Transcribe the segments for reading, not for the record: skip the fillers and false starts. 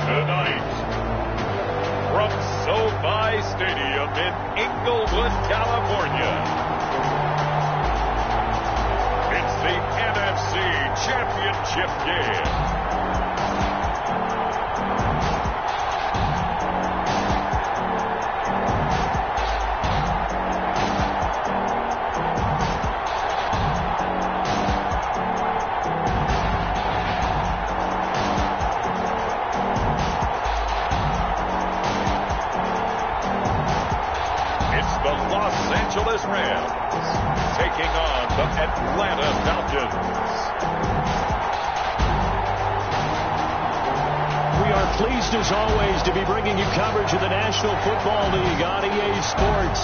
Tonight, from SoFi Stadium in Inglewood, California, it's the NFC Championship game. The Los Angeles Rams taking on the Atlanta Falcons. We are pleased as always to be bringing you coverage of the National Football League on EA Sports.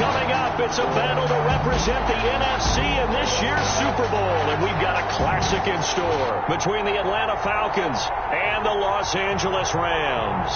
Coming up, it's a battle to represent the NFC in this year's Super Bowl, and we've got a classic in store between the Atlanta Falcons and the Los Angeles Rams.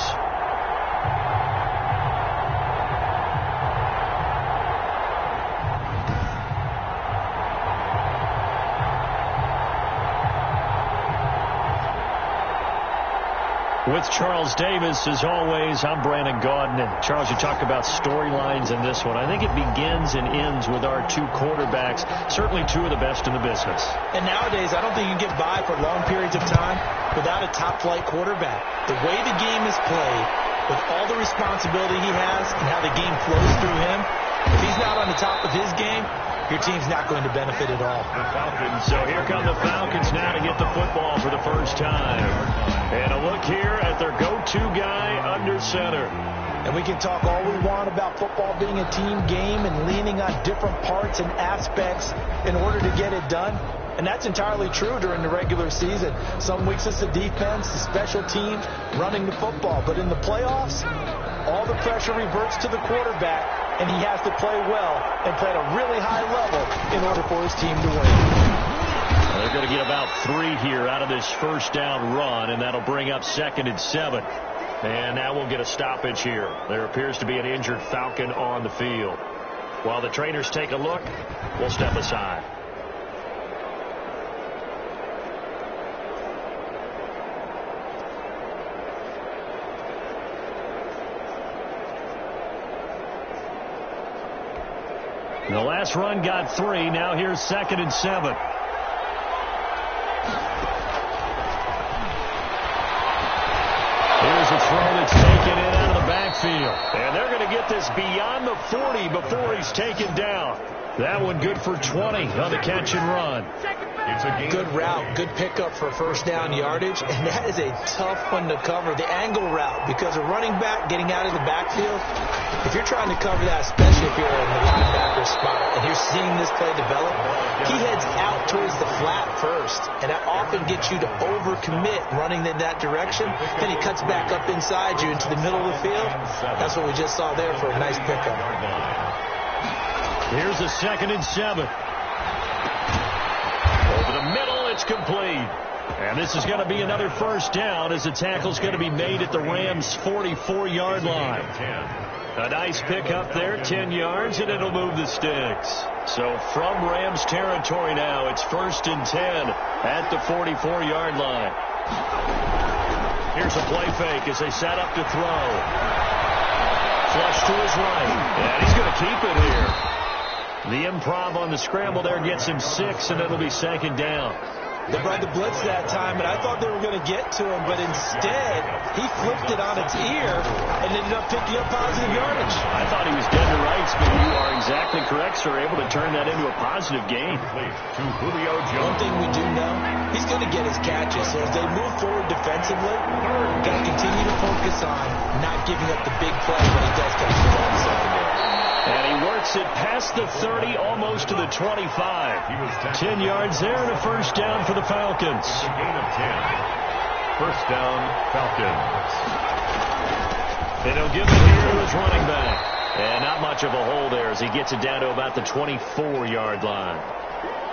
With Charles Davis, as always, I'm Brandon Gaudin. And Charles, you talk about storylines in this one. I think it begins and ends with our two quarterbacks, certainly two of the best in the business. And nowadays, I don't think you can get by for long periods of time without a top-flight quarterback. The way the game is played, with all the responsibility he has and how the game flows through him, if he's not on the top of his game, your team's not going to benefit at all. The Falcons. So here come the Falcons now to get the football for the first time. And a look here at their go-to guy under center. And we can talk all we want about football being a team game and leaning on different parts and aspects in order to get it done. And that's entirely true during the regular season. Some weeks it's the defense, the special teams, running the football. But in the playoffs, all the pressure reverts to the quarterback, and he has to play well and play at a really high level in order for his team to win. They're going to get about 3 here out of this first down run, and that'll bring up 2nd and 7. And now we'll get a stoppage here. There appears to be an injured Falcon on the field. While the trainers take a look, we'll step aside. The last run got 3. Now here's 2nd and 7. Here's a throw that's taken in out of the backfield. And they're going to get this beyond the 40 before he's taken down. That one good for 20 on the catch and run. It's a good route, good pickup for first down yardage, and that is a tough one to cover, the angle route, because a running back getting out of the backfield, if you're trying to cover that, especially if you're in the linebacker spot and you're seeing this play develop, he heads out towards the flat first, and that often gets you to overcommit running in that direction. Then he cuts back up inside you into the middle of the field. That's what we just saw there for a nice pickup. Here's a 2nd and 7. Over the middle, it's complete. And this is going to be another first down as the tackle's going to be made at the Rams' 44-yard line. A nice pickup there, 10 yards, and it'll move the sticks. So from Rams territory now, it's 1st and 10 at the 44-yard line. Here's a play fake as they set up to throw. Flush to his right, and he's going to keep it here. The improv on the scramble there gets him 6, and it'll be 2nd down. They brought the blitz that time, and I thought they were going to get to him, but instead, he flipped it on its ear and ended up picking up positive yardage. I thought he was dead to rights, but you are exactly correct, sir. Able to turn that into a positive gain. One thing we do know, he's going to get his catches. So as they move forward defensively, got to continue to focus on not giving up the big play when he does come through that secondary. And he works it past the 30, almost to the 25. 10 yards there and a 1st down for the Falcons. Gain of 10. 1st down, Falcons. And he'll give it here to his running back. And not much of a hole there as he gets it down to about the 24-yard line.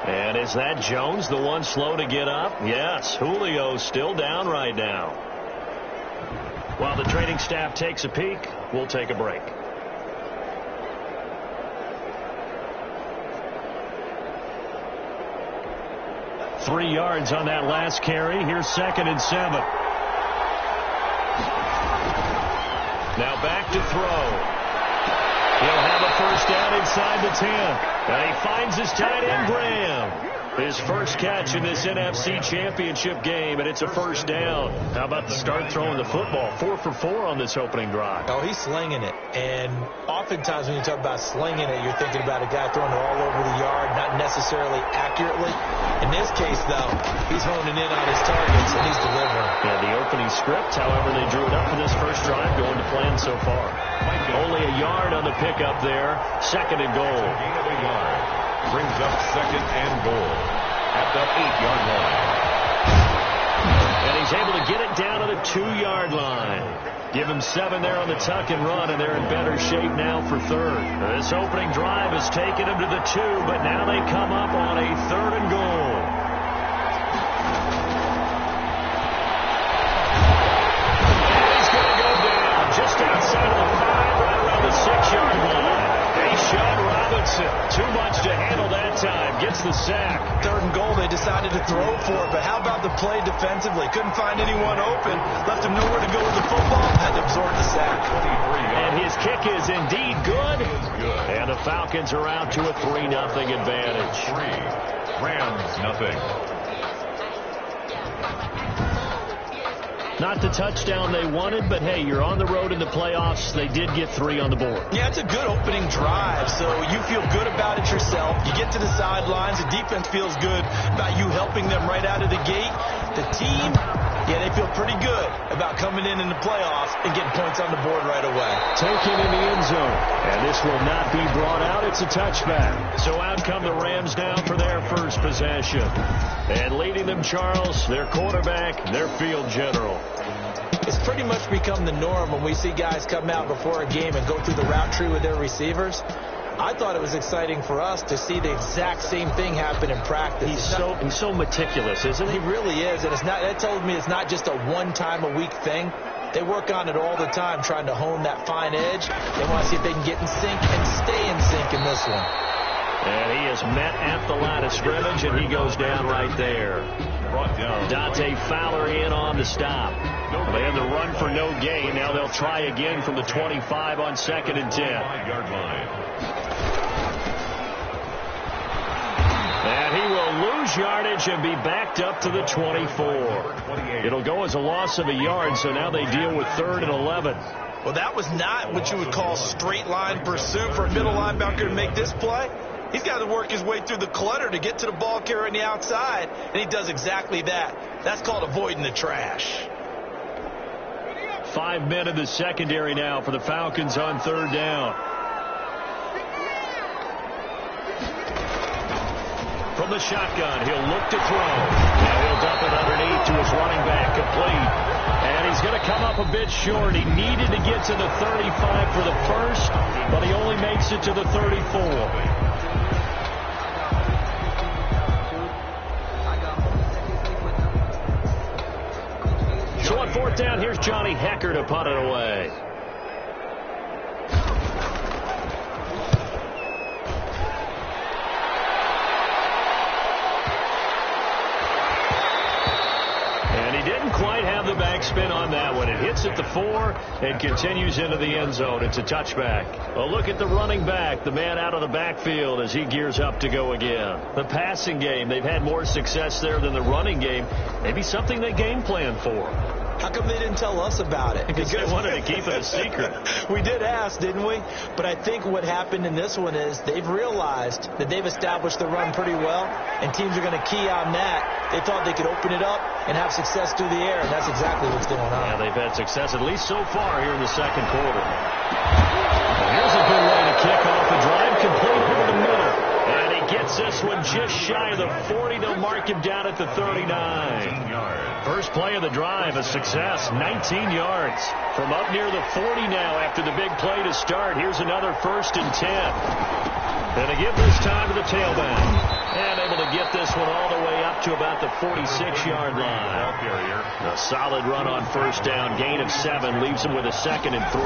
And is that Jones, the one slow to get up? Yes, Julio's still down right now. While the training staff takes a peek, we'll take a break. Three yards on that last carry. Here's 2nd and 7. Now back to throw. He'll have a 1st down inside the 10. And he finds his tight end, Graham. His first catch in this NFC Championship game, and it's a 1st down. How about the start throwing the football? 4 for 4 on this opening drive. Oh, he's slinging it. And oftentimes when you talk about slinging it, you're thinking about a guy throwing it all over the yard, not necessarily accurately. In this case, though, he's honing in on his targets, and he's delivering. Yeah, the opening script, however, they drew it up for this first drive, going to plan so far. Only a yard on the pickup there. 2nd and goal. Gain of a yard. Brings up 2nd and goal at the 8-yard line. And he's able to get it down to the 2-yard line. Give him 7 there on the tuck and run, and they're in better shape now for 3rd. This opening drive has taken him to the 2, but now they come up on a 3rd and goal. And he's going to go down just outside of the 5, right around the 6-yard line. Sean Robinson, too much to handle that time, gets the sack. 3rd and goal, they decided to throw for it, but how about the play defensively? Couldn't find anyone open, left him nowhere to go with the football, had to absorb the sack. And his kick is indeed good, and the Falcons are out to a 3-0 advantage. Rams nothing. Not the touchdown they wanted, but hey, you're on the road in the playoffs. They did get 3 on the board. Yeah, it's a good opening drive, so you feel good about it yourself. You get to the sidelines, the defense feels good about you helping them right out of the gate. The team, yeah, they feel pretty good about coming in the playoffs and getting points on the board right away. Taken in the end zone, and this will not be brought out. It's a touchback. So out come the Rams now for their first possession. And leading them, Charles, their quarterback, their field general. It's pretty much become the norm when we see guys come out before a game and go through the route tree with their receivers. I thought it was exciting for us to see the exact same thing happen in practice. He's so meticulous, isn't he? He really is, and that told me it's not just a one-time-a-week thing. They work on it all the time, trying to hone that fine edge. They want to see if they can get in sync and stay in sync in this one. And he is met at the line of scrimmage, and he goes down right there. Brought down. Dante Fowler in on the stop. They had the run for no gain. Now they'll try again from the 25 on 2nd and 10. 5-yard line. And he will lose yardage and be backed up to the 24. It'll go as a loss of a yard, so now they deal with 3rd and 11. Well, that was not what you would call straight line pursuit for a middle linebacker to make this play. He's got to work his way through the clutter to get to the ball carrier on the outside, and he does exactly that. That's called avoiding the trash. 5 men in the secondary now for the Falcons on 3rd down. From the shotgun, he'll look to throw. Now he'll dump it underneath to his running back, complete. And he's going to come up a bit short. He needed to get to the 35 for the first, but he only makes it to the 34. So on 4th down, here's Johnny Hecker to punt it away. splits at the 4 and continues into the end zone. It's a touchback. A look at the running back, the man out of the backfield as he gears up to go again. The passing game, they've had more success there than the running game. Maybe something they game plan for. How come they didn't tell us about it? Because they wanted to keep it a secret. We did ask, didn't we? But I think what happened in this one is they've realized that they've established the run pretty well, and teams are going to key on that. They thought they could open it up and have success through the air, and that's exactly what's going on. Yeah, they've had success, at least so far, here in the second quarter. And here's a good way to kick off a drive, complete over the middle. And he gets this one just shy of the 40. They'll mark him down at the 39. First play of the drive, a success, 19 yards. From up near the 40 now after the big play to start. Here's another 1st and 10. And they give this time to the tailback. And able to get this one all the way up to about the 46-yard line. A solid run on first down. Gain of 7 leaves him with a 2nd and 3.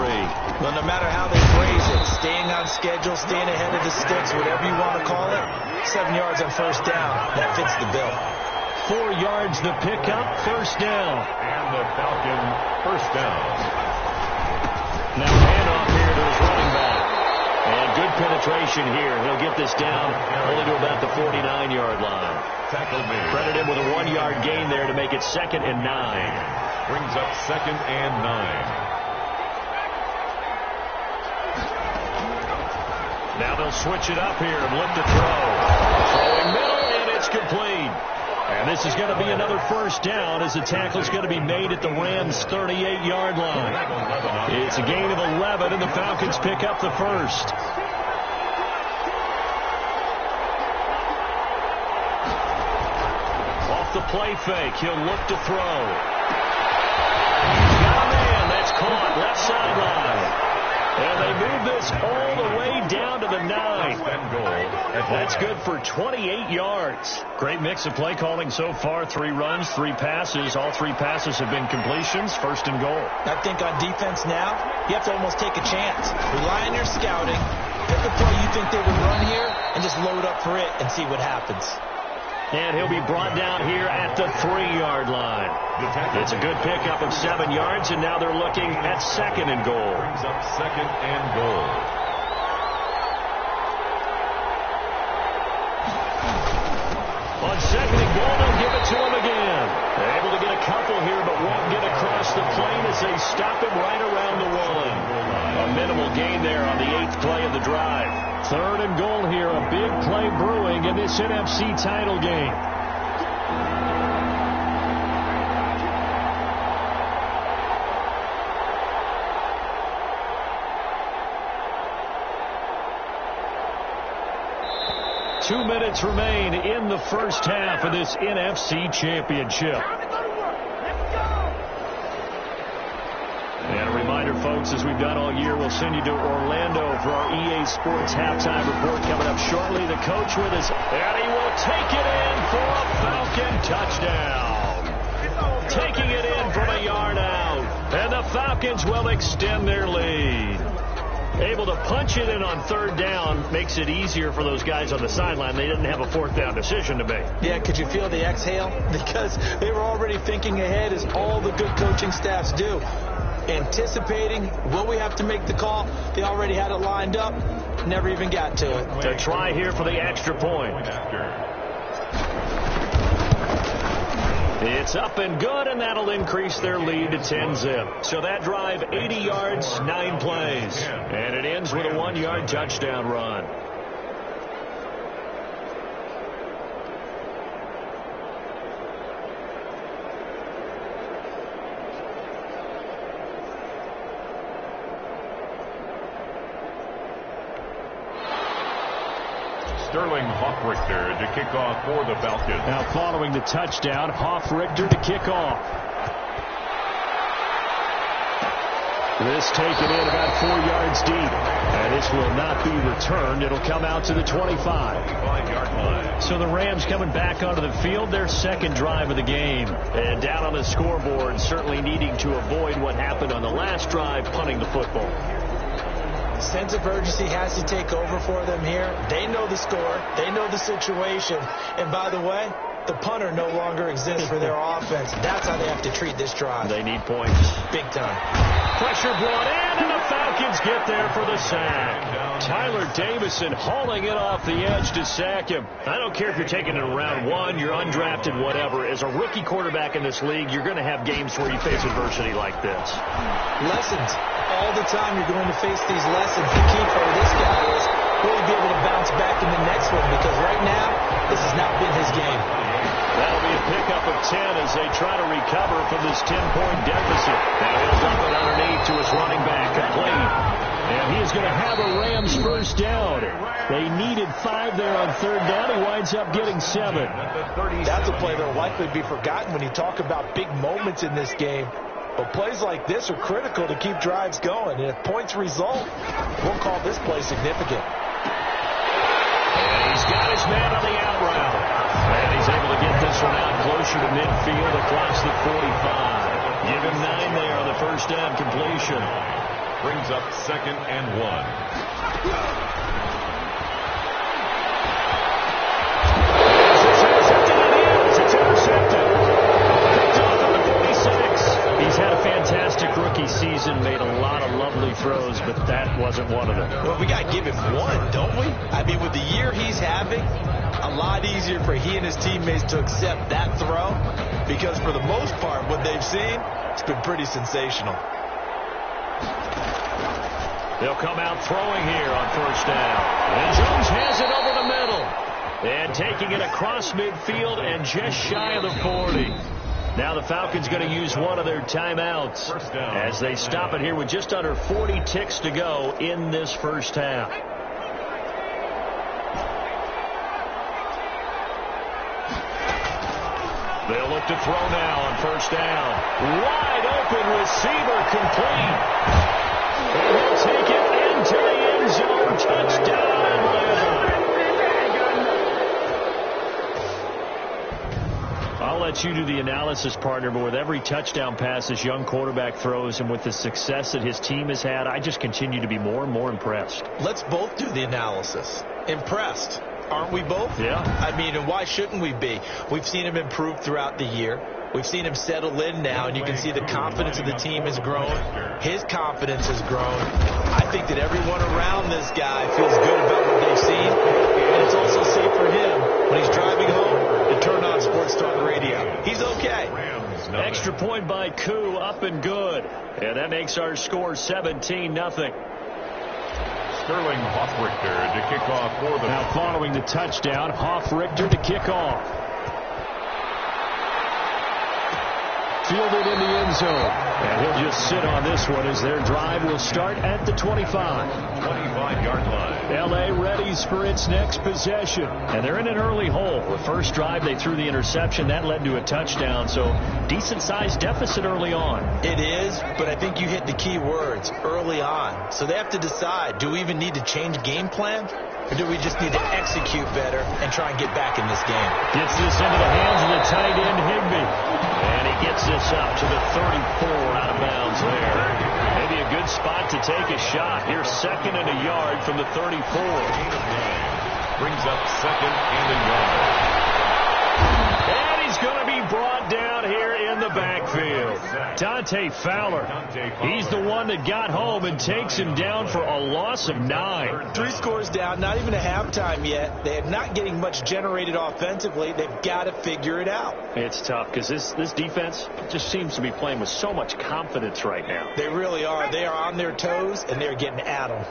Well, no matter how they phrase it, staying on schedule, staying ahead of the sticks, whatever you want to call it, 7 yards on first down, that fits the bill. 4 yards the pickup, first down. And the Falcon first down. Now handoff here to his running back. And good penetration here. He'll get this down only to about the 49-yard line. Credit him with a 1-yard gain there to make it 2nd and 9. Brings up 2nd and 9. Now they'll switch it up here and look to throw. Throwing middle, and it's complete. And this is going to be another first down as the tackle's going to be made at the Rams' 38-yard line. It's a gain of 11, and the Falcons pick up the first. Off the play fake, he'll look to throw. He's got a man, that's caught, left sideline. And they move this all the way down to the 9. That's good for 28 yards. Great mix of play calling so far. 3 runs, 3 passes. All 3 passes have been completions. 1st and goal. I think on defense now, you have to almost take a chance. Rely on your scouting. Pick a play you think they would run here and just load up for it and see what happens. And he'll be brought down here at the 3-yard line. It's a good pickup of 7 yards, and now they're looking at 2nd and goal. Brings up 2nd and goal. On 2nd and goal, they'll give it to him again. They're able to get a couple here, but won't get across the plane as they stop him right around the 1. A minimal gain there on the 8th play of the drive. 3rd and goal here, a big play brewing in this NFC title game. Two minutes remain in the first half of this NFC Championship. And a reminder, folks, as we've done all year, we'll send you to Orlando for our EA Sports halftime report coming up shortly. The coach with us, and he will take it in for a Falcon touchdown. Taking it in from a yard out. And the Falcons will extend their lead. Able to punch it in on 3rd down makes it easier for those guys on the sideline. They didn't have a 4th down decision to make. Yeah, could you feel the exhale? Because they were already thinking ahead, as all the good coaching staffs do. Anticipating, will we have to make the call? They already had it lined up, never even got to it. To try here for the extra point. It's up and good, and that'll increase their lead to 10-zip. So that drive, 80 yards, 9 plays. And it ends with a 1-yard touchdown run. Sterling Hoffrichter to kick off for the Falcons. Now following the touchdown, Hoffrichter to kick off. This taken in about 4 yards deep. And this will not be returned. It'll come out to the 25-yard line. So the Rams coming back onto the field, their 2nd drive of the game. And down on the scoreboard, certainly needing to avoid what happened on the last drive, punting the football. Sense of urgency has to take over for them here. They know the score. They know the situation. And by the way, The punter no longer exists for their offense. That's how they have to treat this drive. They need points. Big time. Pressure brought in, and the Falcons get there for the sack. Tyler Davison hauling it off the edge to sack him. I don't care if you're taking it in round 1, you're undrafted, whatever. As a rookie quarterback in this league, you're going to have games where you face adversity like this. Lessons. All the time you're going to face these lessons. The key for this guy is really be able to bounce back in the next one, because right now, this has not been his game. That'll be a pickup of 10 as they try to recover from this 10-point deficit. Now he'll dump it underneath to his running back, complete. And he is going to have a Rams first down. They needed 5 there on 3rd down. He winds up getting 7. That's a play that will likely be forgotten when you talk about big moments in this game. But plays like this are critical to keep drives going. And if points result, we'll call this play significant. And he's got his man on the out route. And he's able to get this one out closer to midfield across the 45. Give him 9 there on the first down completion. Brings up 2nd and 1. It's intercepted. Picked off at the 46. He's had a fantastic rookie season, made a lot of lovely throws, but that wasn't one of them. Well, we got to give him one, don't we? I mean, with the year he's having, a lot easier for he and his teammates to accept that throw, because for the most part, what they've seen, it's been pretty sensational. They'll come out throwing here on first down. And Jones has it over the middle. And taking it across midfield and just shy of the 40. Now the Falcons going to use one of their timeouts as they stop it here with just under 40 ticks to go in this first half. They'll look to throw now on first down. Wide open receiver, complete. And he'll take it into the end zone. Touchdown, Atlanta. I'll let you do the analysis, partner, but with every touchdown pass this young quarterback throws and with the success that his team has had, I just continue to be more and more impressed. Let's both do the analysis. Impressed. Aren't we both? Yeah. I mean, and why shouldn't we be? We've seen him improve throughout the year. We've seen him settle in now, and you can see the confidence of the team has grown. His confidence has grown. I think that everyone around this guy feels good about what they've seen, and it's also safe for him when he's driving home to turn on Sports Talk Radio. He's okay. Extra point by Koo, up and good. And that makes our score 17-0. Sterling Hoffrichter to kick off for them. Now following the touchdown, Hoffrichter to kick off. Fielded in the end zone. And he'll just sit on this one as their drive will start at the 25. 25-yard line. L.A. readies for its next possession. And they're in an early hole. The first drive, they threw the interception. That led to a touchdown. So decent-sized deficit early on. It is, but I think you hit the key words, early on. So they have to decide, do we even need to change game plan? Or do we just need to execute better and try and get back in this game? Gets this into the hands of the tight end, Higbee. And he gets this up to the 34 out of bounds there. Maybe a good spot to take a shot. Here's 2nd and a yard from the 34. Brings up 2nd and a yard. And he's going to be brought down here in the backfield. Dante Fowler. He's the one that got home and takes him down for a loss of 9. 3 scores down, not even a halftime yet. They are not getting much generated offensively. They've got to figure it out. It's tough because this defense just seems to be playing with so much confidence right now. They really are. They are on their toes, and they're getting at them.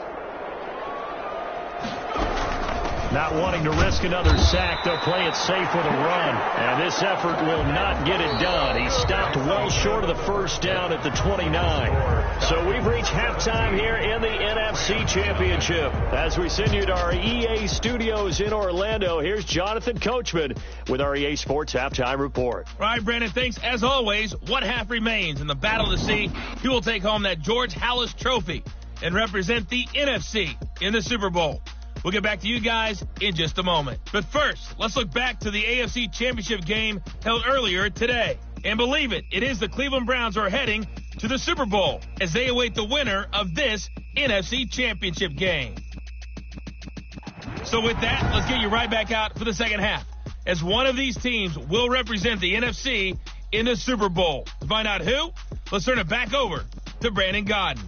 Not wanting to risk another sack, they'll play it safe with a run. And this effort will not get it done. He stopped well short of the first down at the 29. So we've reached halftime here in the NFC Championship. As we send you to our EA studios in Orlando, here's Jonathan Coachman with our EA Sports Halftime Report. All right, Brandon, thanks. As always, one half remains in the battle to see who will take home that George Halas Trophy and represent the NFC in the Super Bowl. We'll get back to you guys in just a moment. But first, let's look back to the AFC Championship game held earlier today. And believe it, it is the Cleveland Browns who are heading to the Super Bowl as they await the winner of this NFC Championship game. So with that, let's get you right back out for the second half. as one of these teams will represent the NFC in the Super Bowl. To find out who, let's turn it back over to Brandon Godden.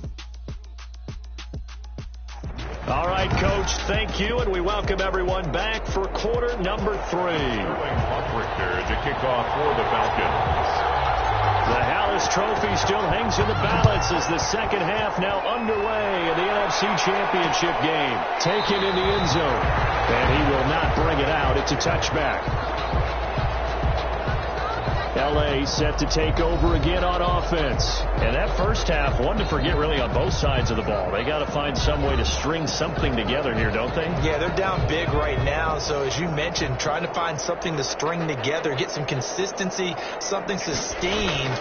All right, Coach, thank you, and we welcome everyone back for quarter number 3. Richter to kick off for the Falcons. The Hallis Trophy still hangs in the balance as the second half now underway in the NFC Championship game. Taken in the end zone, and he will not bring it out. It's a touchback. L.A. set to take over again on offense. And that first half, one to forget really on both sides of the ball. They got to find some way to string something together here, don't they? Yeah, they're down big right now. So as you mentioned, trying to find something to string together, get some consistency, something sustained,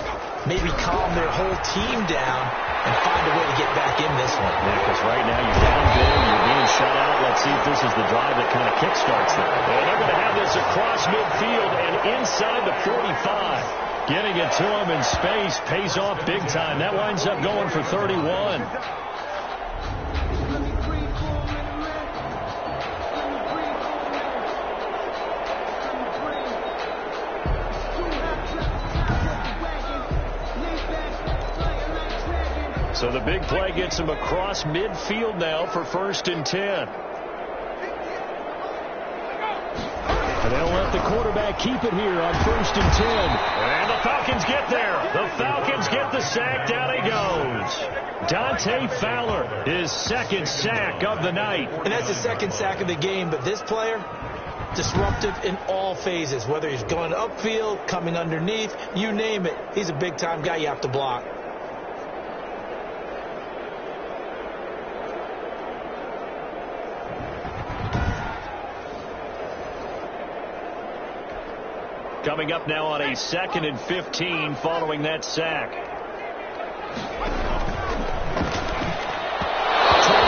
maybe calm their whole team down and find a way to get back in this one. Yeah, because right now you're down big, you're being shut out. Let's see if this is the drive that kind of kickstarts them. And they're going to have this across midfield and inside the 45. Getting it to him in space pays off big time. That winds up going for 31. So the big play gets him across midfield now for 1st and 10. And they'll let the quarterback keep it here on 1st and 10. And the Falcons get there. The Falcons get the sack. Down he goes. Dante Fowler, his second sack of the night. And that's the second sack of the game, but this player, disruptive in all phases, whether he's going upfield, coming underneath, you name it. He's a big-time guy you have to block. Coming up now on a 2nd and 15 following that sack. Toward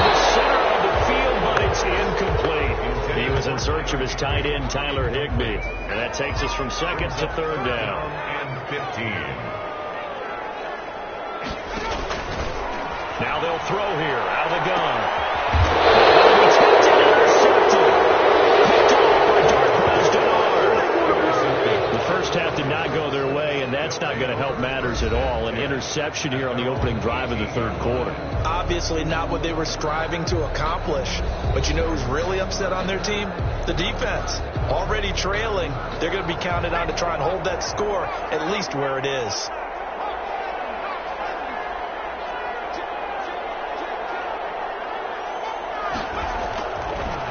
the center of the field, but it's incomplete. He was in search of his tight end, Tyler Higbee. And that takes us from 2nd to 3rd down. And 15. Now they'll throw here out of the gun. Intercepted. Picked off by Darquez Denard. The first half did not go their way, and that's not going to help matters at all. An interception here on the opening drive of the 3rd quarter. Obviously not what they were striving to accomplish. But you know who's really upset on their team? The defense. Already trailing. They're going to be counted on to try and hold that score at least where it is.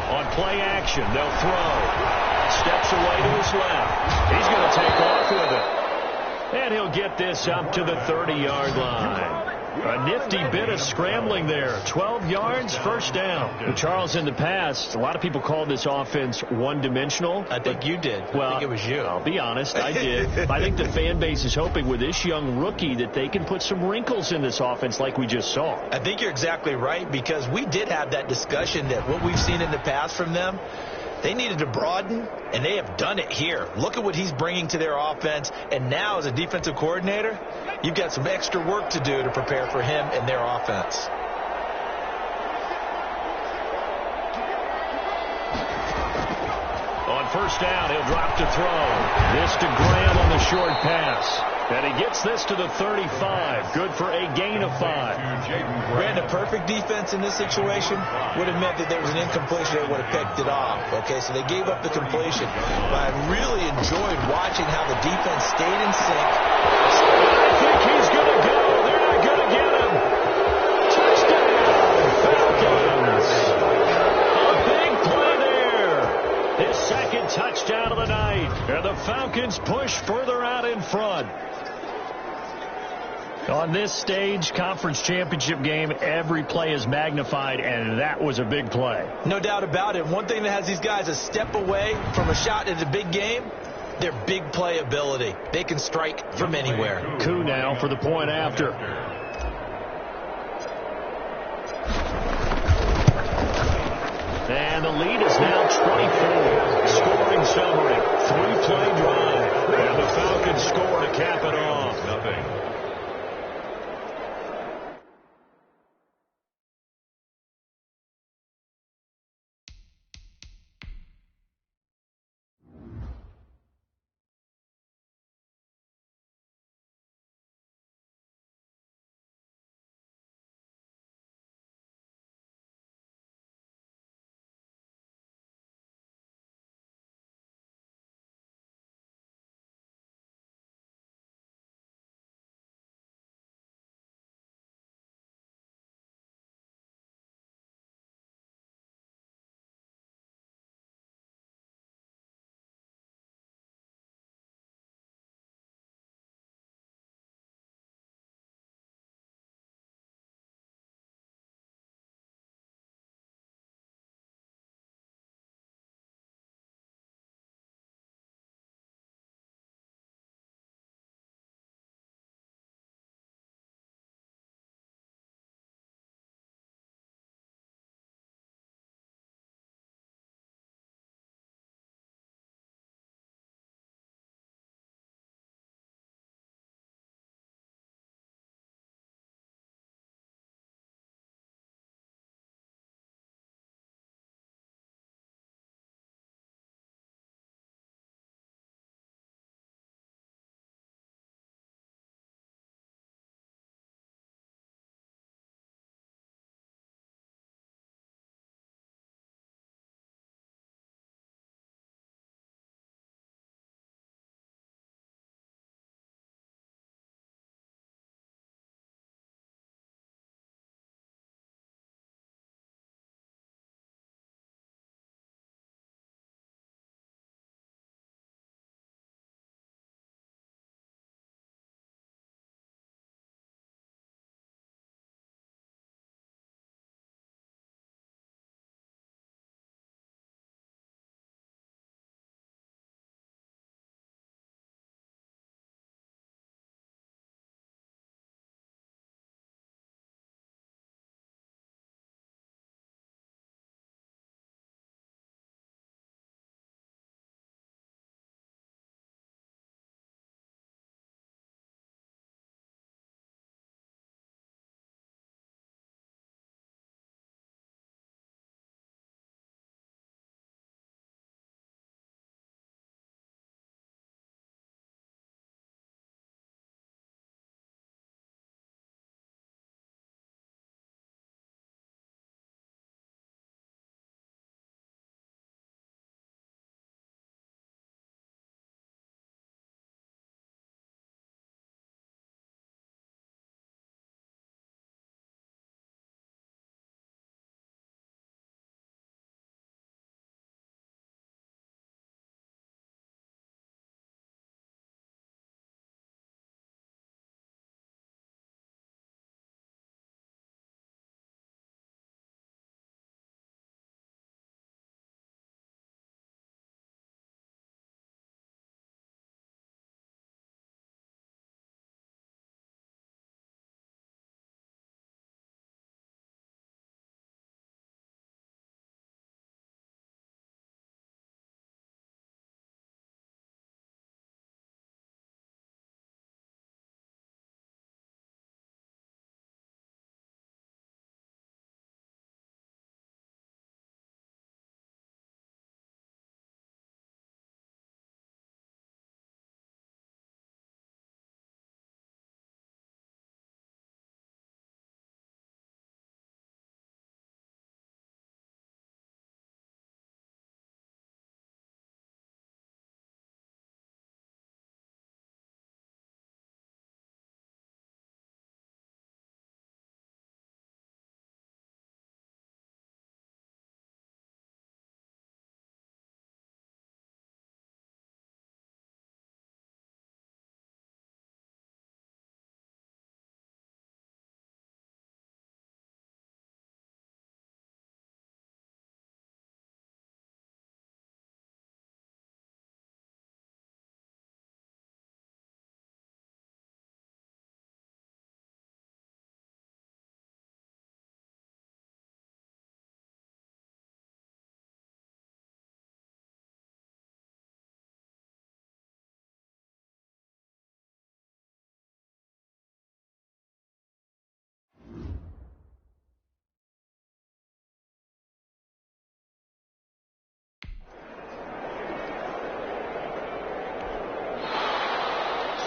On play action, they'll throw. Steps away to his left. He's going to take off with it. And he'll get this up to the 30-yard line. A nifty bit of scrambling there. 12 yards, 1st down. Well, Charles, in the past, a lot of people called this offense one-dimensional. I think you did. Well, I think it was you. I'll be honest, I did. I think the fan base is hoping with this young rookie that they can put some wrinkles in this offense like we just saw. I think you're exactly right, because we did have that discussion that what we've seen in the past from them, they needed to broaden, and they have done it here. Look at what he's bringing to their offense, and now as a defensive coordinator, you've got some extra work to do to prepare for him and their offense. On 1st down, he'll drop to throw. This to Graham on the short pass. And he gets this to the 35. Good for a gain of 5. Ran a perfect defense in this situation. Would have meant that there was an incompletion that would have picked it off. Okay, so they gave up the completion. But I really enjoyed watching how the defense stayed in sync. I think he's going to go. They're not going to get him. Touchdown, Falcons. A big play there. His 2nd touchdown of the night. And the Falcons push further out in front. On this stage, conference championship game, every play is magnified, and that was a big play. No doubt about it. One thing that has these guys a step away from a shot at a big game, their big play ability. They can strike from anywhere. Coup now for the point after. And the lead is now 24. Scoring summary, 3-play drive. And the Falcons score to cap it off. Nothing.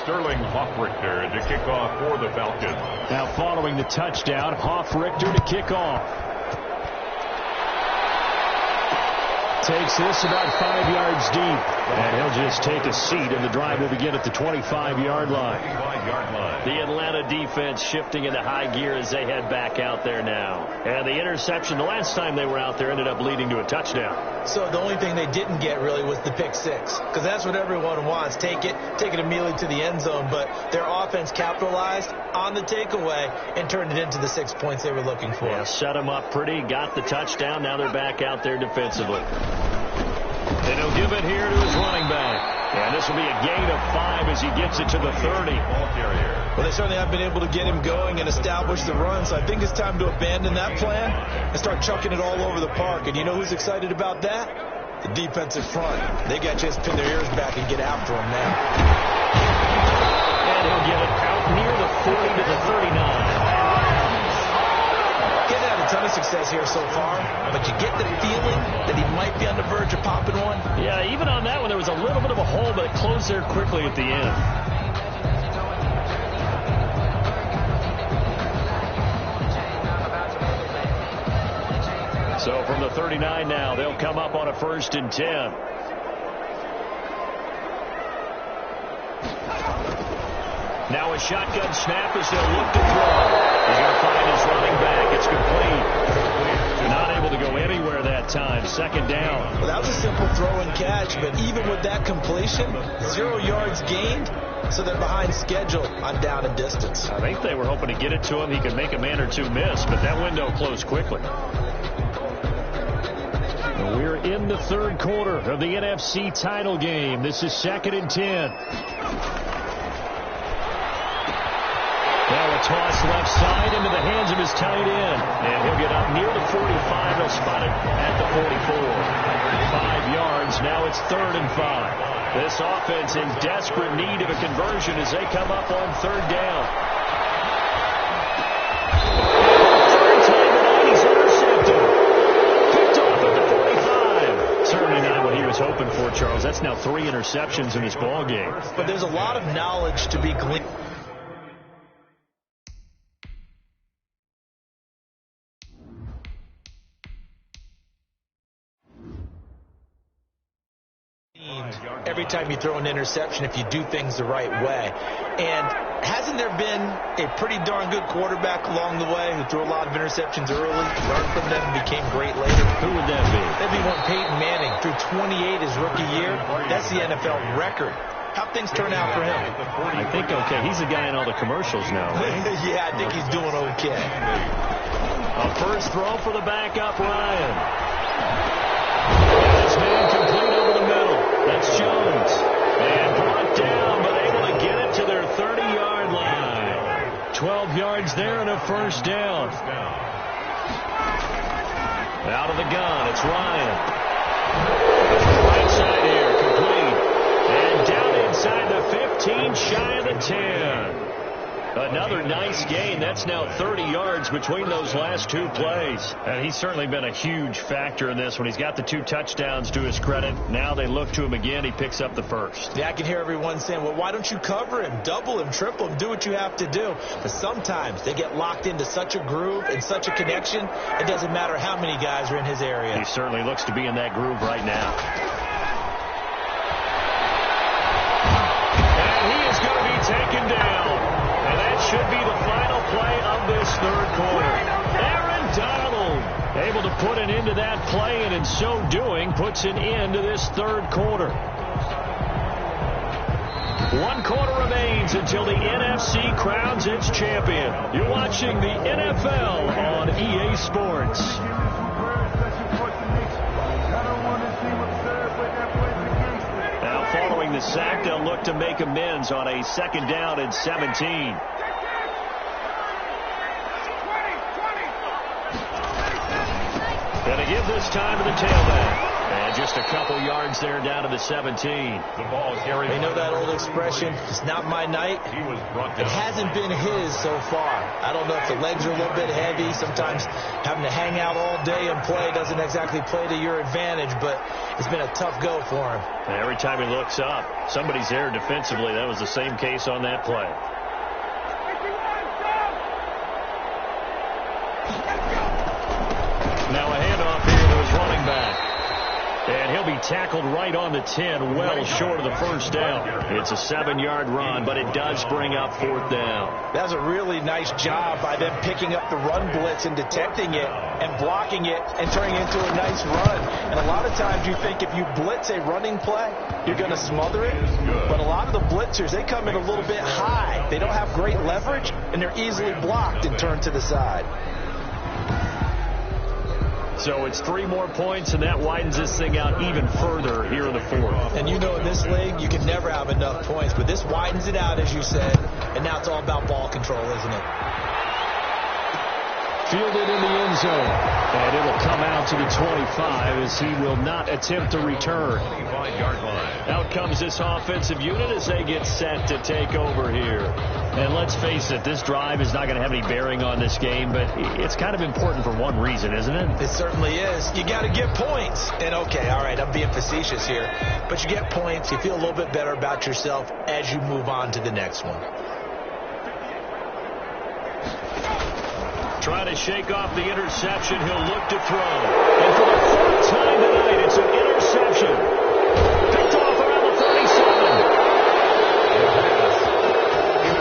Sterling Hoffrichter to kick off for the Falcons. Now following the touchdown, Hoffrichter to kick off. Takes this about 5 yards deep. And he'll just take a seat, and the drive will begin at the 25-yard line. The Atlanta defense shifting into high gear as they head back out there now. And the interception the last time they were out there ended up leading to a touchdown. So the only thing they didn't get really was the pick six, because that's what everyone wants. Take it immediately to the end zone. But their offense capitalized on the takeaway and turned it into the 6 points they were looking for. Yeah, set them up pretty, got the touchdown. Now they're back out there defensively. And he'll give it here to his running back. And this will be a gain of 5 as he gets it to the 30. Well, they certainly have been able to get him going and establish the run, so I think it's time to abandon that plan and start chucking it all over the park. And you know who's excited about that? The defensive front. They got to just pin their ears back and get after him now. And he'll get it out near the 40 to the 39. He's had a ton of success here so far, but you get the feeling that he might be on the verge of popping one. Yeah, even on that one, there was a little bit of a hole, but it closed there quickly at the end. So from the 39 now, they'll come up on a 1st and 10. Now a shotgun snap as they'll look to throw. He's going to find his running back. It's complete. Not able to go anywhere that time. 2nd down. Well, that was a simple throw and catch, but even with that completion, 0 yards gained, so they're behind schedule on down and distance. I think they were hoping to get it to him. He could make a man or two miss, but that window closed quickly. We're in the 3rd quarter of the NFC title game. This is 2nd and 10. Now a toss left side into the hands of his tight end. And he'll get up near the 45. He'll spot it at the 44. 5 yards. Now it's 3rd and 5. This offense in desperate need of a conversion as they come up on 3rd down. Third time tonight, he's intercepted. Picked off at the 45. Certainly not what he was hoping for, Charles. That's now 3 interceptions in this ball game. But there's a lot of knowledge to be gleaned. Every time you throw an interception, if you do things the right way. And hasn't there been a pretty darn good quarterback along the way who threw a lot of interceptions early, learned from them, and became great later? Who would that be? That'd be one Peyton Manning. Threw 28 his rookie year. That's the NFL record. How'd things turn out for him? I think okay. He's the guy in all the commercials now, right? Yeah, I think he's doing okay. A first throw for the backup, Ryan. This man complete over the middle. That's Jones. And brought down, but able to get it to their 30-yard line. 12 yards there and a 1st down. Out of the gun, it's Ryan. Right side here, complete. And down inside the 15, shy of the 10. Another nice gain. That's now 30 yards between those last 2 plays. And he's certainly been a huge factor in this one. He's got the 2 touchdowns to his credit. Now they look to him again. He picks up the 1st. Yeah, I can hear everyone saying, well, why don't you cover him, double him, triple him, do what you have to do. But sometimes they get locked into such a groove and such a connection, it doesn't matter how many guys are in his area. He certainly looks to be in that groove right now. And he is going to be taken down. And that should be the final play of this 3rd quarter. Aaron Donald able to put an end to that play, and in so doing puts an end to this 3rd quarter. 1 quarter remains until the NFC crowns its champion. You're watching the NFL on EA Sports. Now following the sack, they'll look to make amends on a 2nd down and 17. They give this time to the tailback. And just a couple yards there down to the 17. The ball carried. You know that old expression, it's not my night. He was brought It down. hasn't been his so far. I don't know if the legs are a little bit heavy. Sometimes having to hang out all day and play doesn't exactly play to your advantage, but it's been a tough go for him. And every time he looks up, somebody's there defensively. That was the same case on that play. Now a handoff here to his running back. And he'll be tackled right on the 10, well short of the first down. It's a 7-yard run, but it does bring up 4th down. That was a really nice job by them picking up the run blitz and detecting it and blocking it and turning it into a nice run. And a lot of times you think if you blitz a running play, you're going to smother it. But a lot of the blitzers, they come in a little bit high. They don't have great leverage, and they're easily blocked and turned to the side. So it's 3 more points, and that widens this thing out even further here in the 4th. And you know in this league, you can never have enough points, but this widens it out, as you said, and now it's all about ball control, isn't it? Fielded in the end zone. And it'll come out to the 25 as he will not attempt to return. 25-yard line. Out comes this offensive unit as they get set to take over here. And let's face it, this drive is not going to have any bearing on this game, but it's kind of important for one reason, isn't it? It certainly is. You got to get points. And okay, all right, I'm being facetious here, but you get points, you feel a little bit better about yourself as you move on to the next one. Trying to shake off the interception. He'll look to throw. And for the 3rd time tonight, it's an interception